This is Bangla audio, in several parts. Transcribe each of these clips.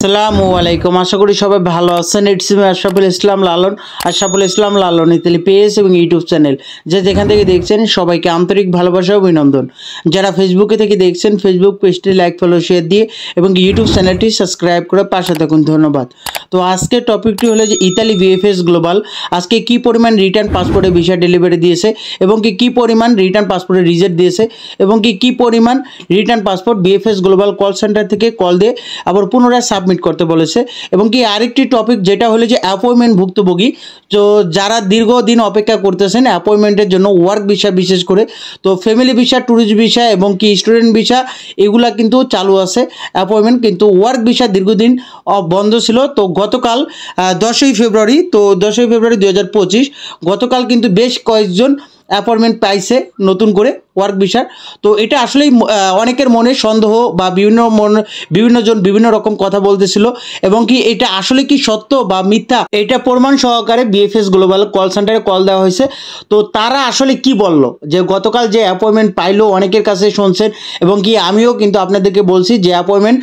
আসসালামু আলাইকুম। আশা করি সবাই ভালো আছেন। It's me Ashraful Islam Lalon, Ashraful Islam Lalon Italy page এবং ইউটিউব চ্যানেল যে যেখান থেকে দেখছেন সবাইকে আন্তরিক ভালোবাসা ও অভিনন্দন। যারা ফেসবুকে থেকে দেখছেন ফেসবুক পেজটি লাইক ফলো শেয়ার দিয়ে এবং ইউটিউব চ্যানেলটি সাবস্ক্রাইব করে পাশে থাকুন, ধন্যবাদ। তো আজকের টপিকটি হলো যে ইতালি বিএফএস গ্লোবাল আজকে কি পরিমাণ রিটার্ন পাসপোর্টে ভিসা ডেলিভারি দিয়েছে এবং কি পরিমাণ রিটার্ন পাসপোর্টে রিজেক্ট দিয়েছে এবং কি পরিমাণ return passport BFS global call centre থেকে কল দিয়ে আবার পুনরায় সাবমিট করতে বলেছে। এবং কি আরেকটি টপিক যেটা হলো যে অ্যাপয়েন্টমেন্ট ভুক্তভোগী, তো যারা দীর্ঘদিন অপেক্ষা করতেছেন অ্যাপয়েন্টমেন্টের জন্য ওয়ার্ক ভিসা, বিশেষ করে তো ফ্যামিলি ভিসা, ট্যুরিস্ট ভিসা এবং কি স্টুডেন্ট ভিসা এগুলা কিন্তু চালু আছে অ্যাপয়েন্টমেন্ট, কিন্তু ওয়ার্ক ভিসা দীর্ঘদিন বন্ধ ছিল। তো গতকাল 10ই ফেব্রুয়ারি 2025 গতকাল কিন্তু বেশ কয়েকজন অ্যাপয়েন্টমেন্ট পাইছে নতুন করে ওয়ার্ক ভিসার। তো এটা আসলেই অনেকের মনে সন্দেহ বা বিভিন্নজন বিভিন্ন রকম কথা বলতেছিল এবং কি এটা আসলে কি সত্য বা মিথ্যা এটা প্রমাণ সহকারে বিএফএস গ্লোবাল কল সেন্টারে কল দেওয়া হয়েছে। তো তারা আসলে কি বলল যে গতকাল যে অ্যাপয়েন্টমেন্ট পাইলো অনেকের কাছে শুনছেন এবং কি আমিও কিন্তু আপনাদেরকে বলছি যে অ্যাপয়েন্টমেন্ট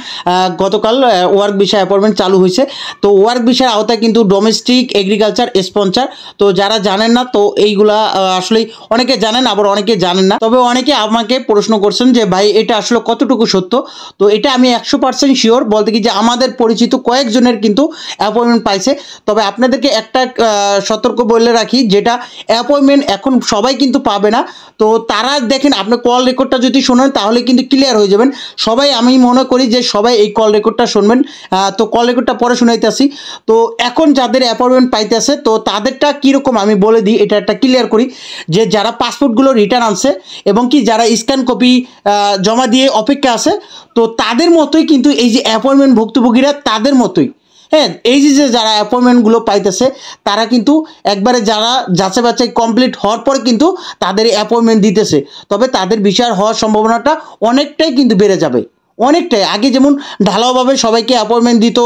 গতকাল ওয়ার্ক ভিসা অ্যাপয়েন্টমেন্ট চালু হয়েছে। তো ওয়ার্ক ভিসার আওতায় কিন্তু ডোমেস্টিক এগ্রিকালচার স্পন্সর, তো যারা জানেন না তো এইগুলা আসলে অনেকে জানেন আবার অনেকে জানেন না, তবে অনেকে আমাকে প্রশ্ন করছেন যে ভাই এটা আসলে কতটুকু সত্য। তো এটা আমি 100% শিওর বলতে কি যে আমাদের পরিচিত কয়েকজনের কিন্তু অ্যাপয়েন্টমেন্ট পাইছে। তবে আপনাদেরকে একটা সতর্ক বলে রাখি, যেটা অ্যাপয়েন্টমেন্ট এখন সবাই কিন্তু পাবে না। তো তারা দেখেন আপনি কল রেকর্ডটা যদি শোনেন তাহলে কিন্তু ক্লিয়ার হয়ে যাবেন সবাই। আমি মনে করি যে সবাই এই কল রেকর্ডটা শুনবেন। তো কল রেকর্ডটা পরে শুনাইতেছি। তো এখন যাদের অ্যাপয়েন্টমেন্ট পাইতেছে তো তাদেরটা কীরকম আমি বলে দিই, এটা একটা ক্লিয়ার করি যে যারা পাসপোর্টগুলো রিটার্ন আনছে এবং কি যারা স্ক্যান কপি জমা দিয়ে অপেক্ষা আছে, তো তাদের মতোই কিন্তু এই যে অ্যাপয়েন্টমেন্ট ভুক্তভোগীরা তাদের মতোই, হ্যাঁ, এই যে যারা অ্যাপয়েন্টমেন্টগুলো পাইতেছে তারা কিন্তু একবারে যারা যাচাই বাছাই কমপ্লিট হওয়ার পর কিন্তু তাদের অ্যাপয়েন্টমেন্ট দিতেছে। তবে তাদের বিচার হওয়ার সম্ভাবনাটা অনেকটাই কিন্তু বেড়ে যাবে, অনেকটাই। আগে যেমন ঢালাওভাবে সবাইকে অ্যাপয়েন্টমেন্ট দিত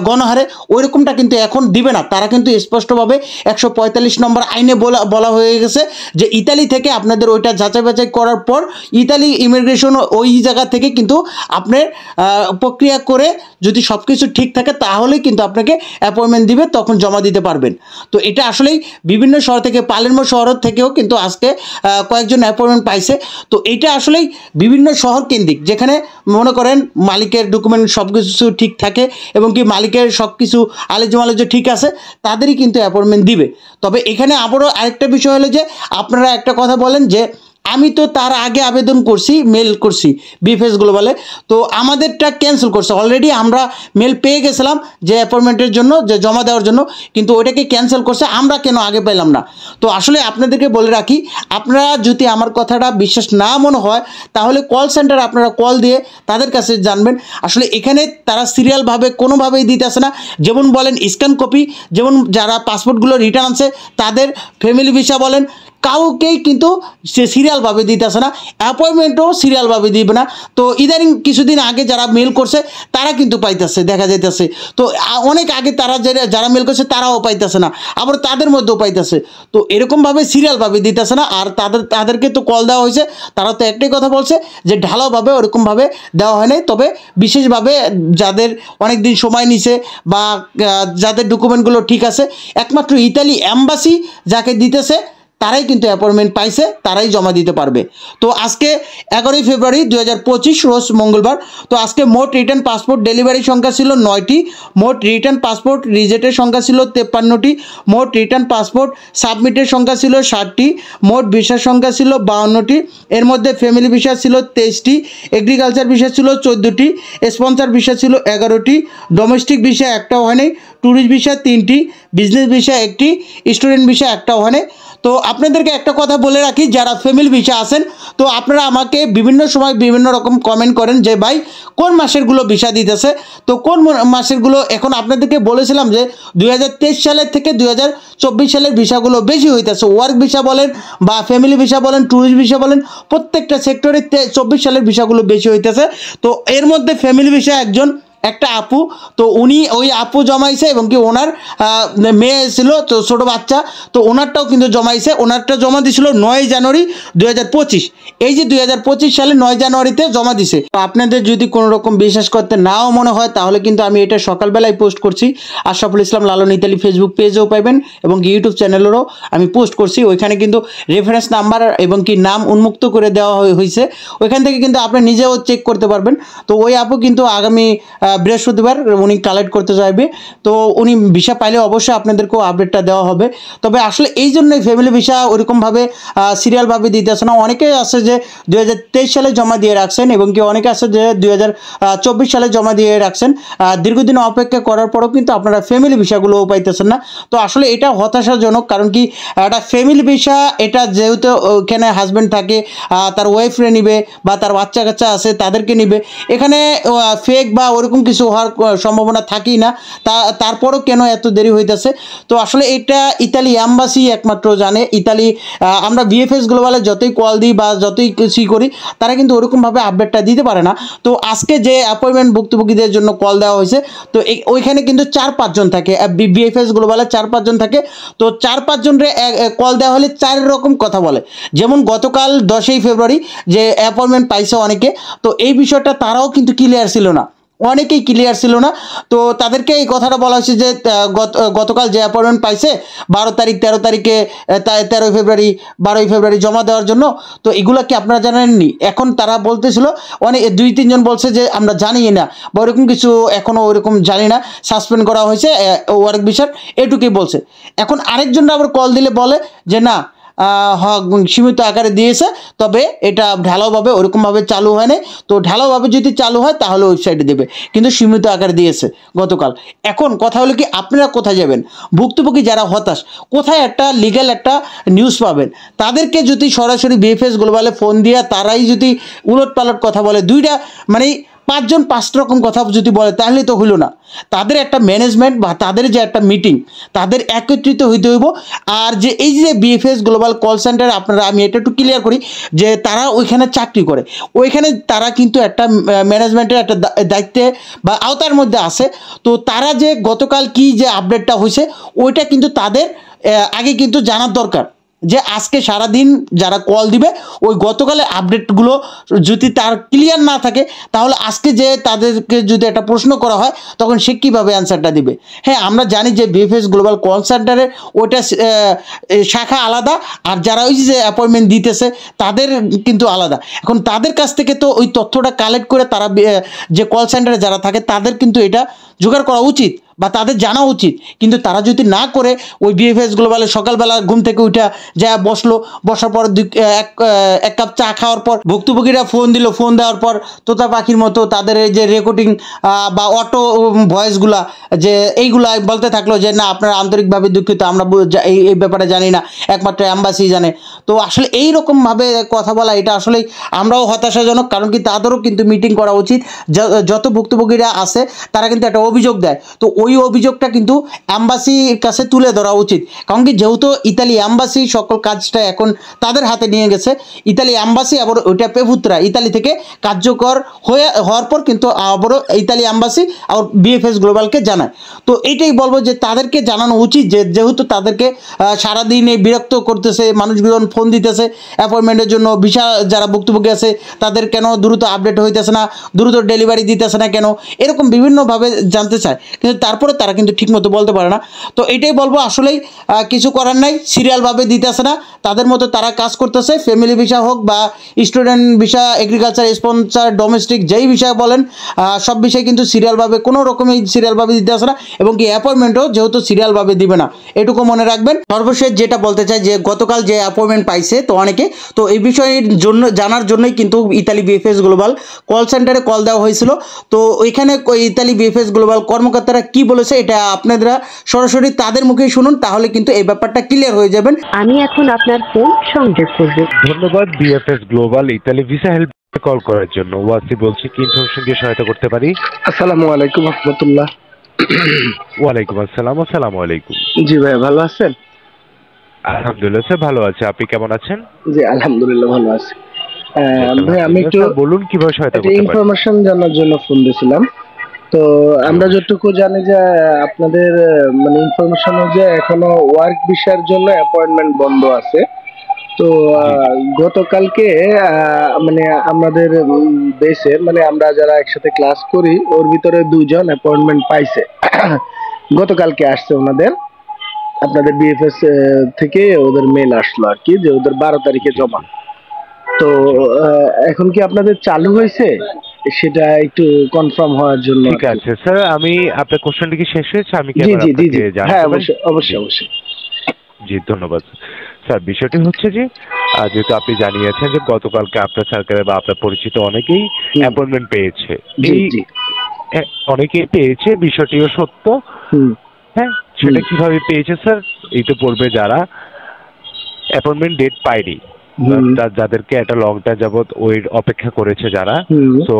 গণহারে, ওই রকমটা কিন্তু এখন দিবে না। তারা কিন্তু স্পষ্টভাবে 145 নম্বর আইনে বলা হয়ে গেছে যে ইতালি থেকে আপনাদের ওইটা যাচাই বাছাই করার পর ইতালি ইমিগ্রেশন ওই জায়গা থেকে কিন্তু আপনার প্রক্রিয়া করে যদি সব কিছু ঠিক থাকে তাহলে কিন্তু আপনাকে অ্যাপয়েন্টমেন্ট দিবে, তখন জমা দিতে পারবেন। তো এটা আসলেই বিভিন্ন শহর থেকে, পালেরমো শহর থেকেও কিন্তু আজকে কয়েকজন অ্যাপয়েন্টমেন্ট পাইছে। তো এটা আসলেই বিভিন্ন শহর কেন্দ্রিক, যেখানে মনে করেন মালিকের ডকুমেন্ট সব কিছু ঠিক থাকে এবং কি মালিকের সব কিছু আলেজ ঠিক আছে, তাদেরই কিন্তু অ্যাপয়েন্টমেন্ট দিবে। তবে এখানে আবারও আরেকটা বিষয় হলো যে আপনারা একটা কথা বলেন যে আমি তো তার আগে আবেদন করছি, মেল করছি বিএফএস গ্লোবালে, তো আমাদেরটা ক্যান্সেল করছে অলরেডি। আমরা মেল পেয়ে গেছিলাম যে অ্যাপয়েন্টমেন্টের জন্য, যে জমা দেওয়ার জন্য, কিন্তু ওইটাকে ক্যান্সেল করছে, আমরা কেন আগে পেলাম না। তো আসলে আপনাদেরকে বলে রাখি, আপনারা যদি আমার কথাটা বিশ্বাস না মনে হয় তাহলে কল সেন্টারে আপনারা কল দিয়ে তাদের কাছে জানবেন। আসলে এখানে তারা সিরিয়ালভাবে কোনোভাবেই দিতেছে না। যেমন বলেন স্ক্যান কপি, যেমন যারা পাসপোর্টগুলো রিটার্ন আনছে তাদের ফ্যামিলি ভিসা বলেন, কাউকেই কিন্তু সে সিরিয়ালভাবে দিতেছে না, অ্যাপয়েন্টমেন্টও সিরিয়ালভাবে দিবে না। তো ইদানিং কিছুদিন আগে যারা মেল করছে তারা কিন্তু পাইতেছে, দেখা যাইতেছে। তো অনেক আগে তারা যারা মেল করছে তারাও পাইতেছে না, আবার তাদের মধ্যেও পাইতেছে। তো এরকমভাবে সিরিয়ালভাবে দিতেছে না। আর তাদেরকে তো কল দেওয়া হয়েছে, তারা তো একটাই কথা বলছে যে ঢালাওভাবে ওরকমভাবে দেওয়া হয় নাই। তবে বিশেষভাবে যাদের অনেক দিন সময় নিছে বা যাদের ডকুমেন্টগুলো ঠিক আছে, একমাত্র ইতালি অ্যাম্বাসি যাকে দিতেছে তারাই কিন্তু অ্যাপয়েন্টমেন্ট পাইছে, তারাই জমা দিতে পারবে। তো আজকে 11ই ফেব্রুয়ারি 2025 রোজ মঙ্গলবার। তো আজকে মোট রিটার্ন পাসপোর্ট ডেলিভারির সংখ্যা ছিল 9টি, মোট রিটার্ন পাসপোর্ট রিজেক্টের সংখ্যা ছিল 53টি, মোট রিটার্ন পাসপোর্ট সাবমিটের সংখ্যা ছিল 60টি, মোট ভিসার সংখ্যা ছিল 52টি। এর মধ্যে ফ্যামিলি ভিসা ছিল 23টি, এগ্রিকালচার ভিসা ছিল 14টি, স্পন্সর ভিসা ছিল 11টি, ডোমেস্টিক ভিসা একটাও হয়নি, ট্যুরিস্ট ভিসা 3টি, বিজনেস ভিসা 1টি, স্টুডেন্ট ভিসা একটাও হয়নি। তো আপনাদেরকে একটা কথা বলে রাখি, যারা ফ্যামিলি ভিসা আছেন তো আপনারা আমাকে বিভিন্ন সময় বিভিন্ন রকম কমেন্ট করেন যে ভাই কোন মাসেরগুলো ভিসা দিতেছে। তো কোন মাসেরগুলো, এখন আপনাদেরকে বলেছিলাম যে 2023 সালের থেকে 2024 সালের ভিসাগুলো বেশি হইতেছে। ওয়ার্ক ভিসা বলেন বা ফ্যামিলি ভিসা বলেন, ট্যুরিস্ট ভিসা বলেন, প্রত্যেকটা সেক্টরে 24 সালের ভিসাগুলো বেশি হইতেছে। তো এর মধ্যে ফ্যামিলি ভিসা একজন একটা আপু, তো উনি ওই আপু জমাইছে এবং কি ওনার মেয়ে ছিল তো ছোটো বাচ্চা, তো ওনারটাও কিন্তু জমাইছে, ওনারটা জমা দিছিল 9 জানুয়ারি 2025। এই যে 2025 সালে 9 জানুয়ারিতে জমা দিছে। তো আপনাদের যদি কোনো রকম বিশ্বাস করতে নাও মনে হয় তাহলে কিন্তু আমি এটা সকালবেলায় পোস্ট করছি, আশরাফুল ইসলাম লালন ইতালি ফেসবুক পেজেও পাইবেন এবং ইউটিউব চ্যানেলেরও আমি পোস্ট করছি। ওইখানে কিন্তু রেফারেন্স নাম্বার এবং কি নাম উন্মুক্ত করে দেওয়া হয়েছে, ওইখান থেকে কিন্তু আপনি নিজেও চেক করতে পারবেন। তো ওই আপু কিন্তু আগামী বৃহস্পতিবার উনি কালেক্ট করতে যাবে, তো উনি ভিসা পাইলে অবশ্যই আপনাদেরকেও আপডেটটা দেওয়া হবে। তবে আসলে এই জন্যই ফ্যামিলি ভিসা ওইরকমভাবে সিরিয়ালভাবে দিতেছে না। অনেকেই আছে যে 2023 সালে জমা দিয়ে রাখছেন এবং কি অনেকে আছে যে 2024 সালে জমা দিয়ে রাখছেন, দীর্ঘদিন অপেক্ষা করার পরেও কিন্তু আপনারা ফ্যামিলি ভিসাগুলোও পাইতেছেন না। তো আসলে এটা হতাশাজনক, কারণ কি একটা ফ্যামিলি ভিসা, এটা যেহেতু ওখানে হাজব্যান্ড থাকে, তার ওয়াইফরে নিবে বা তার বাচ্চা কাচ্চা আছে তাদেরকে নিবে, এখানে ফেক বা ওরকম কিছু হওয়ার সম্ভাবনা থাকেই না। তারপরও কেন এত দেরি হইতেছে? তো আসলে এটা ইতালি অ্যাম্বাসি একমাত্র জানে। ইতালি আমরা ভিএফএস গ্লোবালে যতই কল দিই বা যতই কিছুই করি, তারা কিন্তু ওরকমভাবে আপডেটটা দিতে পারে না। তো আজকে যে অ্যাপয়েন্টমেন্ট ভুক্তভোগীদের জন্য কল দেওয়া হয়েছে, তো ওইখানে কিন্তু 4-5 জন থাকে, বিএফএস গ্লোবালে 4-5 জন থাকে। তো 4-5 জনের কল দেওয়া হলে 4 রকম কথা বলে। যেমন গতকাল 10ই ফেব্রুয়ারি যে অ্যাপয়েন্টমেন্ট পাইছে অনেকে, তো এই বিষয়টা তারাও কিন্তু ক্লিয়ার ছিল না, অনেকেই ক্লিয়ার ছিল না। তো তাদেরকে এই কথাটা বলা হয়েছে যে গতকাল যে অ্যাপয়েন্টমেন্ট পাইছে 12 তারিখ 13 তারিখে 13 ফেব্রুয়ারি 12ই ফেব্রুয়ারি জমা দেওয়ার জন্য, তো এগুলো কি আপনারা জানেননি? এখন তারা বলতেছিল, অনেক 2-3 জন বলছে যে আমরা জানি না বা ওরকম কিছু, এখনও ওরকম জানি না, সাসপেন্ড করা হয়েছে ওয়ার্ক ভিসার, এটুকুই বলছে। এখন আরেকজনরা আবার কল দিলে বলে যে না, সীমিত আকারে দিয়েছে, তবে এটা ঢালাওভাবে ওরকমভাবে চালু হয় না। তো ঢালাওভাবে যদি চালু হয় তাহলে ওয়েবসাইটে দেবে, কিন্তু সীমিত আকারে দিয়েছে গতকাল। এখন কথা হলো কি, আপনারা কোথায় যাবেন? ভুক্তভোগী যারা হতাশ, কোথায় একটা লিগ্যাল একটা নিউজ পাবেন? তাদেরকে যদি সরাসরি বিএফএস গ্লোবালে ফোন দিয়ে তারাই যদি উলটপালট কথা বলে, দুইটা মানে 5 জন 5 রকম কথা যদি বলে, তাহলে তো হইল না। তাদের একটা ম্যানেজমেন্ট বা তাদের যে একটা মিটিং, তাদের একত্রিত হইতে হইব। আর যে এই যে বিএফএস গ্লোবাল কল সেন্টার, আপনারা আমি এটা একটু ক্লিয়ার করি যে তারা ওইখানে চাকরি করে, ওইখানে তারা কিন্তু একটা ম্যানেজমেন্টের একটা দায়িত্বে বা আওতার মধ্যে আছে। তো তারা যে গতকাল কি যে আপডেটটা হয়েছে, ওইটা কিন্তু তাদের আগে কিন্তু জানার দরকার, যে আজকে সারাদিন যারা কল দিবে ওই গতকালের আপডেটগুলো যদি তার ক্লিয়ার না থাকে, তাহলে আজকে যে তাদেরকে যদি একটা প্রশ্ন করা হয় তখন সে কীভাবে অ্যান্সারটা দিবে? হ্যাঁ, আমরা জানি যে বিএফএস গ্লোবাল কল সেন্টারের ওইটা শাখা আলাদা, আর যারা ওই যে অ্যাপয়েন্টমেন্ট দিতেছে তাদের কিন্তু আলাদা। এখন তাদের কাছ থেকে তো ওই তথ্যটা কালেক্ট করে তারা যে কল সেন্টারে যারা থাকে তাদের কিন্তু এটা জোগাড় করা উচিত বা তাদের জানা উচিত। কিন্তু তারা যদি না করে, ওই বিএফএস গ্লোবালে সকালবেলা ঘুম থেকে উঠা যা বসার পর এক কাপ চা খাওয়ার পর ভুক্তভোগীরা ফোন দিল, ফোন দেওয়ার পর তোতা পাখির মতো তাদের এই যে রেকর্ডিং বা অটো ভয়েসগুলা, যে এইগুলা বলতে থাকলো যে না আপনারা আন্তরিকভাবে দুঃখিত, আমরা এই ব্যাপারে জানি না, একমাত্র অ্যাম্বাসি জানে। তো আসলে এই রকমভাবে কথা বলা, এটা আসলেই আমরাও হতাশাজনক। কারণ কি তাদেরও কিন্তু মিটিং করা উচিত। যত ভুক্তভোগীরা আছে তারা কিন্তু একটা অভিযোগ দেয়, তো ওই অভিযোগটা কিন্তু অ্যাম্বাসির কাছে তুলে ধরা উচিত। কারণ কি যেহেতু ইতালি অ্যাম্বাসি সকল কাজটা এখন তাদের হাতে নিয়ে গেছে, ইতালি অ্যাম্বাসি আবার ওইটা পেভুত্রা ইতালি থেকে কার্যকর হওয়ার পর কিন্তু আবারও ইতালি অ্যাম্বাসি আর বিএফএস গ্লোবালকে জানায়। তো এইটাই বলবো যে তাদেরকে জানানো উচিত যে যেহেতু তাদেরকে সারাদিনে বিরক্ত করতেছে, মানুষগুলো ফোন দিতেছে অ্যাপয়েন্টমেন্টের জন্য, ভিসা যারা ভুক্তভোগী আছে তাদের কেন দ্রুত আপডেট হইতেছে না, দ্রুত ডেলিভারি দিতেছে না কেন, এরকম বিভিন্নভাবে জানতে চায়, কিন্তু তারপরে তারা কিন্তু ঠিকমতো বলতে পারে না। তো এটাই বলবো, আসলেই কিছু করার নাই, সিরিয়ালভাবে দিতেছে না, তাদের মতো তারা কাজ করতেছে। ফ্যামিলি ভিসা হোক বা student visa, agriculture, sponsor, domestic, যেই বিষয় বলেন সব বিষয় কিন্তু সিরিয়ালভাবে কোনো রকমই সিরিয়ালভাবে দিতে আসে না, এবং কি অ্যাপয়েন্টমেন্টও যেহেতু সিরিয়ালভাবে দিবে না, এটুকু মনে রাখবেন। সর্বশেষ যেটা বলতে চাই যে গতকাল যে অ্যাপয়েন্টমেন্ট পাইছে তো অনেকে, তো এই বিষয়ের জন্য জানার জন্যই কিন্তু ইতালি বিএফএস গ্লোবাল কল সেন্টারে কল দেওয়া হয়েছিল। তো ওইখানে ইতালি বিএফএস গ্লোবাল কর্মকর্তারা কি বলেছে এটা আপনারা সরাসরি তাদের মুখেই শুনুন, তাহলে কিন্তু এই ব্যাপারটা ক্লিয়ার হয়ে যাবেন। আমি এখন আপনার ফোন সংযোগ করব। ধন্যবাদ BFS global Italy visa help call করার জন্য। ওয়াসি বলছি, কি ইনফরমেশন দিয়ে সহায়তা করতে পারি? আসসালামু আলাইকুম রহমতুল্লাহ। ওয়ালাইকুম আসসালাম। আসসালামু আলাইকুম। জি ভাই, ভালো আছেন? আলহামদুলিল্লাহ স্যার, ভালো আছে। আপনি কেমন আছেন? জি আলহামদুলিল্লাহ ভালো আছি। ভাই আমি একটু বলুন কিভাবে সহায়তা করতে পারি? ইনফরমেশন জানার জন্য ফোন দিয়েছিলাম। তো আমরা যতটুকু জানি যে আপনাদের মানে ইনফরমেশন যে এখনো ওয়ার্ক ভিসার জন্য অ্যাপয়েন্টমেন্ট বন্ধ আছে। তো জি জি গতকালকে মানে আমাদের বেসে মানে আমরা যারা একসাথে ক্লাস করি ওর ভিতরে দুজন অ্যাপয়েন্টমেন্ট পাইছে। গতকালকে আসছে ওনাদের, আপনাদের বিএফএস থেকে ওদের মেল আসলো আর কি, যে ওদের 12 তারিখে জি জমা। জি তো জি এখন কি আপনাদের চালু হয়েছে সেটা একটু কনফার্ম হওয়ার জন্য ঠিক আর কি। আছে স্যার, আমি আপনার কোশ্চেনটি কি শেষ হয়েছে? আমি কি জি আবার জি জি আপনাকে জি, হ্যাঁ জানাতে পারি? অবশ্যই জি অবশ্যই অবশ্যই। জি ধন্যবাদ স্যার। বিষয়টি হচ্ছে যে যেহেতু আপনি জানিয়েছেন যে গতকালকে আপনার সার্কেলে বা আপনার পরিচিত অনেকেই হুম, অ্যাপয়েন্টমেন্ট পেয়েছে, জি এই জি। অনেকেই পেয়েছে, বিষয়টিও সত্য। হুম হ্যাঁ, হুম সেটা কিভাবে পেয়েছে স্যার? এই তো পূর্বে যারা অ্যাপয়েন্টমেন্ট ডেট পায়নি বা হুম যাদেরকে একটা লং টাইম যাবত ওই অপেক্ষা করেছে যারা, হুম তো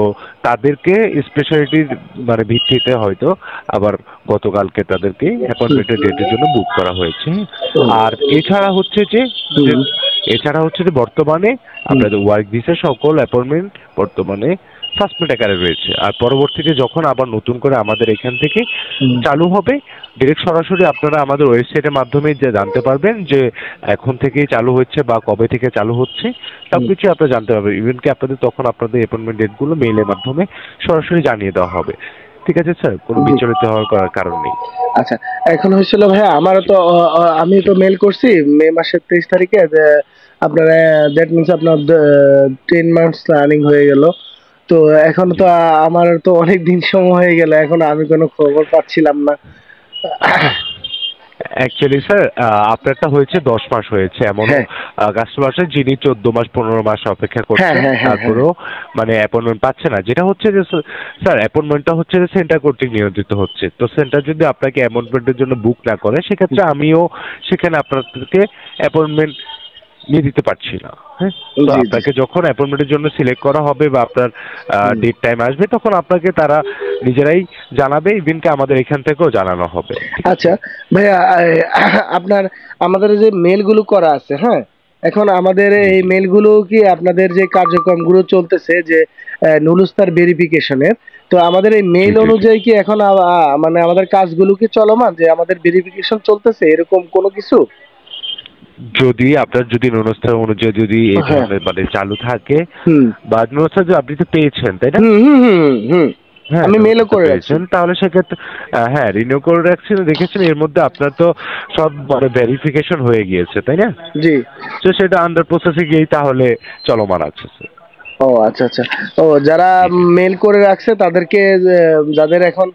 তাদেরকে স্পেশালিটির মানে ভিত্তিতে হয়তো আবার গতকালকে তাদেরকে অ্যাপয়েন্টমেন্টের ডেটের জন্য বুক করা হয়েছে। আর এছাড়া হচ্ছে যে যে হুম এছাড়া হচ্ছে যে বর্তমানে হুম আপনাদের ওয়ার্ক ভিসা সকল অ্যাপয়েন্টমেন্ট বর্তমানে সাসপেন্ড আকারে রয়েছে। আর পরবর্তীতে যখন আবার নতুন করে আমাদের এখান থেকে হুম চালু হবে, ডিরেক্ট সরাসরি আপনারা আমাদের ওয়েবসাইটের মাধ্যমে যে জানতে পারবেন যে এখন থেকেই চালু হচ্ছে বা কবে থেকে চালু হচ্ছে, সবকিছু আপনারা জানতে পারবেন। ইভেন কি আপনাদের তখন আপনাদের অ্যাপয়েন্টমেন্ট ডেটগুলো মেইলের মাধ্যমে সরাসরি জানিয়ে দেওয়া হবে। ঠিক আছে স্যার, কোনো জি। বিচলিত হওয়ার কারণ নেই। আচ্ছা, এখন হয়েছিল ভাইয়া আমারও তো আমি তো মেল করছি মে মাসের 23 তারিখে যে আপনার দ্যাট মিনস আপনার 10 মান্থস রানিং হয়ে গেল। তো এখন জি তো আমার তো অনেক দিন সময় হয়ে গেল, এখন আমি কোনো খবর পাচ্ছিলাম না। অ্যাকচুয়ালি স্যার আপনারটা হয়েছে 10 মাস হয়েছে, এমনও হ্যাঁ কাস্টমার আছে যিনি 14 মাস 15 মাস অপেক্ষা হ্যাঁ করছেন, হ্যাঁ হ্যাঁ হ্যাঁ। তারপরেও মানে অ্যাপয়েন্টমেন্ট পাচ্ছে না। যেটা হচ্ছে যে স্যার অ্যাপয়েন্টমেন্টটা হচ্ছে যে সেন্টার কর্তৃক নিয়ন্ত্রিত হচ্ছে। তো সেন্টার যদি আপনাকে অ্যাপয়েন্টমেন্টের জন্য বুক না করে, সেক্ষেত্রে আমিও সেখানে আপনাদেরকে অ্যাপয়েন্টমেন্ট নিয়ে দিতে পারছি না। হ্যাঁ, তো জি জি। আপনাকে যখন অ্যাপয়েন্টমেন্টের জন্য সিলেক্ট করা হবে বা আপনার হুম। ডেট টাইম আসবে, তখন আপনাকে তারা নিজেরাই জানাবে, ইভেনকে আমাদের এখান থেকেও জানানো হবে। ঠিক আছে? আচ্ছা ভাইয়া, আপনার আমাদের যে মেলগুলো করা আছে, হ্যাঁ, এখন আমাদের জি এই জি মেলগুলো কি আপনাদের যে কার্যক্রমগুলো চলতেছে যে নুলুস্তার ভেরিফিকেশনের, তো আমাদের এই জি মেল জি জি অনুযায়ী কি এখন মানে আমাদের কাজগুলো কি চলমান, যে আমাদের ভেরিফিকেশন চলতেছে এরকম কোনো কিছু? যদি আপনার যদি নুনস্থান অনুযায়ী যদি এই হ্যাঁ। ধরনের মানে চালু থাকে, হুম বা নুনস্থান যে আপনি তো পেয়েছেন তাই না? হুম হুম হুম হুম। হ্যাঁ, আমি মেলও নুনস্থান করে রাখছি। পেয়েছেন, তাহলে সেক্ষেত্রে হ্যাঁ রিনিউ করে রাখছেন, দেখেছেন এর মধ্যে আপনার তো সব মানে ভেরিফিকেশন হয়ে গিয়েছে তাই না? জি। তো সেটা আন্ডার প্রসেসে গিয়েই তাহলে চলমান আছে স্যার। ও আচ্ছা আচ্ছা। ও যারা জি জি মেল করে রাখছে তাদেরকে যাদের এখন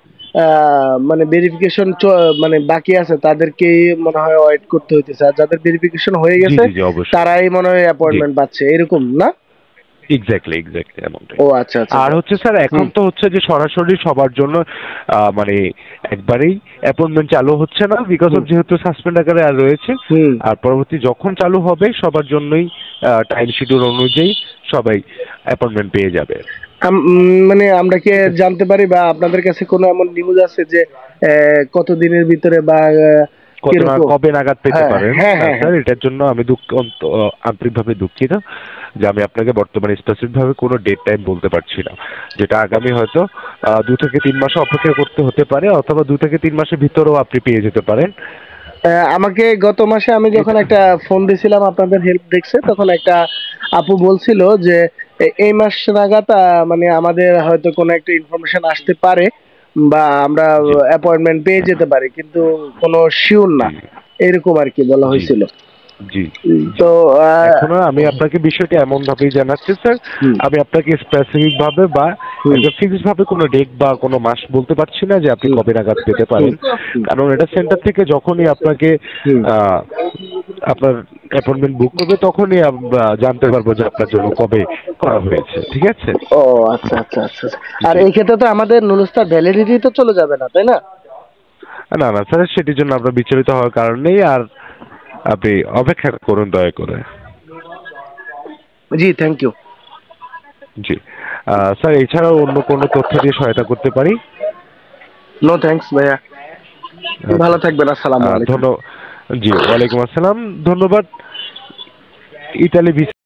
মানে ভেরিফিকেশন মানে বাকি আছে তাদেরকে মনে হয় ওয়েট করতে হইতেছে, আর যাদের ভেরিফিকেশন হয়ে জি গেছে জি জি অবশ্যই। তারাই মনে হয় জি অ্যাপয়েন্টমেন্ট পাচ্ছে, এরকম না? এক্স্যাক্টলি এক্স্যাক্টলি এমনটাই। ও আচ্ছা আচ্ছা আর আচ্ছা। হচ্ছে স্যার এখন হুম তো হচ্ছে যে সরাসরি সবার জন্য মানে একবারেই অ্যাপয়েন্টমেন্ট চালু হচ্ছে না, বিকজ হুম অফ যেহেতু সাসপেন্ড আকারে আর রয়েছে। হুম। আর পরবর্তী যখন চালু হবে সবার জন্যই টাইম শিডিউল অনুযায়ী সবাই অ্যাপয়েন্টমেন্ট পেয়ে যাবে। মানে আমরা কি ঠিক আছে, জানতে পারি বা আপনাদের কাছে কোনো এমন নিউজ আছে যে কত দিনের ভিতরে বা কিরকম? কবে নাগাদ পেতে হ্যাঁ পারেন? হ্যাঁ হ্যাঁ স্যার হ্যাঁ। এটার জন্য আমি আন্তরিকভাবে দুঃখিত যে আমি আপনাকে বর্তমানে স্পেসিফিক ভাবে কোনো ডেট টাইম বলতে পারছি না। যেটা আগামী হয়তো 2 থেকে 3 মাস অপেক্ষা করতে হতে পারে, অথবা 2 থেকে 3 মাসের ভিতরেও আপনি পেয়ে যেতে পারেন। আমাকে গত মাসে আমি যখন এটা একটা ফোন দিছিলাম আপনাদের হেল্প ডেস্কে, তখন একটা আপু বলছিল যে এই মাস নাগাদ মানে আমাদের হয়তো কোনো একটা ইনফরমেশন আসতে পারে বা আমরা জি অ্যাপয়েন্টমেন্ট পেয়ে যেতে পারি, কিন্তু কোনো শিওর না, জি এরকম আর কি বলা জি হয়েছিল। জি জি। তো এখনো আমি আপনাকে বিষয়টি এমন ভাবেই জানাচ্ছি স্যার, হুম আমি আপনাকে স্পেসিফিক ভাবে বা হুম একটা ফিক্সড ভাবে কোনো ডেট বা কোনো মাস বলতে পারছি না যে আপনি হুম কবে নাগাদ পেতে হুম পারেন। কারণ এটা সেন্টার থেকে যখনই আপনাকে হুম। আহ, আপনার অ্যাপয়েন্টমেন্ট বুক করবে, তখনই আমরা জানতে পারবো যে আপনার জন্য কবে করা হয়েছে। ঠিক আছে? ও আচ্ছা আচ্ছা আচ্ছা আচ্ছা। আর জি। এই ক্ষেত্রে তো আমাদের নুরুস্তার ভ্যালিডিটি তো চলে যাবে না, তাই না? না না স্যার, সেটির জন্য আপনার বিচলিত হওয়ার কারণ নেই। আর আপনি অপেক্ষা করুন দয়া করে। জি, থ্যাংক ইউ। জি স্যার, এছাড়াও অন্য কোনো তথ্য দিয়ে সহায়তা করতে পারি? নো থ্যাঙ্কস ভাইয়া। আচ্ছা, ভালো থাকবেন, আসসালামু আলাইকুম। জি ওয়ালাইকুম আসসালাম, ধন্যবাদ। Italy visa